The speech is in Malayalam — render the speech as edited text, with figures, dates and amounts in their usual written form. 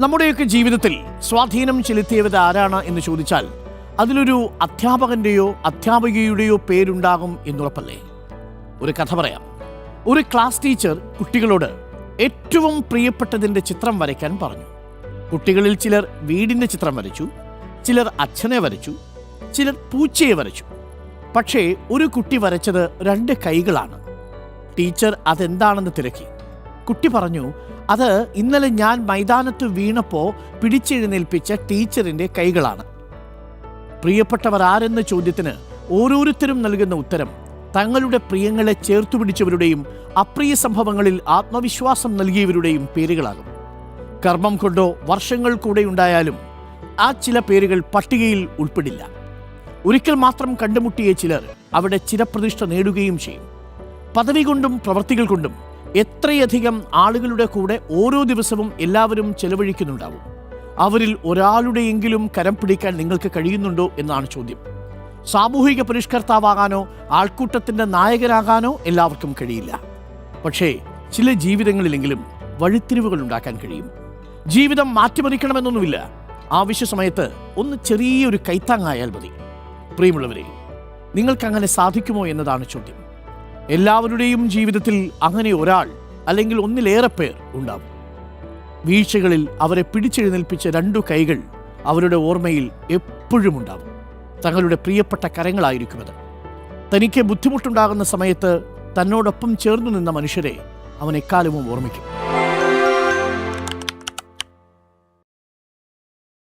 നമ്മുടെയൊക്കെ ജീവിതത്തിൽ സ്വാധീനം ചെലുത്തിയവർ ആരാണ് എന്ന് ചോദിച്ചാൽ അതിലൊരു അധ്യാപകൻ്റെയോ അധ്യാപികയുടെയോ പേരുണ്ടാകും എന്നുറപ്പല്ലേ. ഒരു കഥ പറയാം. ഒരു ക്ലാസ് ടീച്ചർ കുട്ടികളോട് ഏറ്റവും പ്രിയപ്പെട്ടതിൻ്റെ ചിത്രം വരയ്ക്കാൻ പറഞ്ഞു. കുട്ടികളിൽ ചിലർ വീടിൻ്റെ ചിത്രം വരച്ചു, ചിലർ അച്ഛനെ വരച്ചു, ചിലർ പൂച്ചയെ വരച്ചു. പക്ഷേ ഒരു കുട്ടി വരച്ചത് 2 കൈകളാണ്. ടീച്ചർ അതെന്താണെന്ന് തിരക്കി. കുട്ടി പറഞ്ഞു, അത് ഇന്നലെ ഞാൻ മൈതാനത്ത് വീണപ്പോൾ പിടിച്ചെഴുന്നേൽപ്പിച്ച ടീച്ചറിൻ്റെ കൈകളാണ്. പ്രിയപ്പെട്ടവർ ആരെന്ന ചോദ്യത്തിന് ഓരോരുത്തരും നൽകുന്ന ഉത്തരം തങ്ങളുടെ പ്രിയങ്ങളെ ചേർത്തുപിടിച്ചവരുടെയും അപ്രിയ സംഭവങ്ങളിൽ ആത്മവിശ്വാസം നൽകിയവരുടെയും പേരുകളാകും. കർമ്മം കൊണ്ടോ വർഷങ്ങൾ കൂടെ ഉണ്ടായാലും ആ ചില പേരുകൾ പട്ടികയിൽ ഉൾപ്പെടില്ല. ഒരിക്കൽ മാത്രം കണ്ടുമുട്ടിയ ചിലർ അവിടെ ചിരപ്രതിഷ്ഠ നേടുകയും ചെയ്യും. പദവി കൊണ്ടും പ്രവൃത്തികൾ കൊണ്ടും എത്രയധികം ആളുകളുടെ കൂടെ ഓരോ ദിവസവും എല്ലാവരും ചെലവഴിക്കുന്നുണ്ടാവും. അവരിൽ ഒരാളുടെയെങ്കിലും കരം പിടിക്കാൻ നിങ്ങൾക്ക് കഴിയുന്നുണ്ടോ എന്നാണ് ചോദ്യം. സാമൂഹിക പരിഷ്കർത്താവാകാനോ ആൾക്കൂട്ടത്തിൻ്റെ നായകനാകാനോ എല്ലാവർക്കും കഴിയില്ല. പക്ഷേ ചില ജീവിതങ്ങളിലെങ്കിലും വഴിത്തിരിവുകൾ ഉണ്ടാക്കാൻ കഴിയും. ജീവിതം മാറ്റിമറിക്കണമെന്നൊന്നുമില്ല. ആവശ്യ സമയത്ത് ഒന്ന് ചെറിയൊരു കൈത്താങ്ങായാൽ മതി. പ്രിയമുള്ളവരെ, നിങ്ങൾക്കങ്ങനെ സാധിക്കുമോ എന്നതാണ് ചോദ്യം. എല്ലാവരുടെയും ജീവിതത്തിൽ അങ്ങനെ ഒരാൾ അല്ലെങ്കിൽ ഒന്നിലേറെ പേർ ഉണ്ടാവും. വീഴ്ചകളിൽ അവരെ പിടിച്ചെഴുന്നേൽപ്പിച്ച 2 കൈകൾ അവരുടെ ഓർമ്മയിൽ എപ്പോഴും ഉണ്ടാവും. തങ്ങളുടെ പ്രിയപ്പെട്ട കരങ്ങളായിരിക്കുമത്. തനിക്ക് ബുദ്ധിമുട്ടുണ്ടാകുന്ന സമയത്ത് തന്നോടൊപ്പം ചേർന്നു നിന്ന മനുഷ്യരെ അവൻ എക്കാലവും ഓർമ്മിക്കും.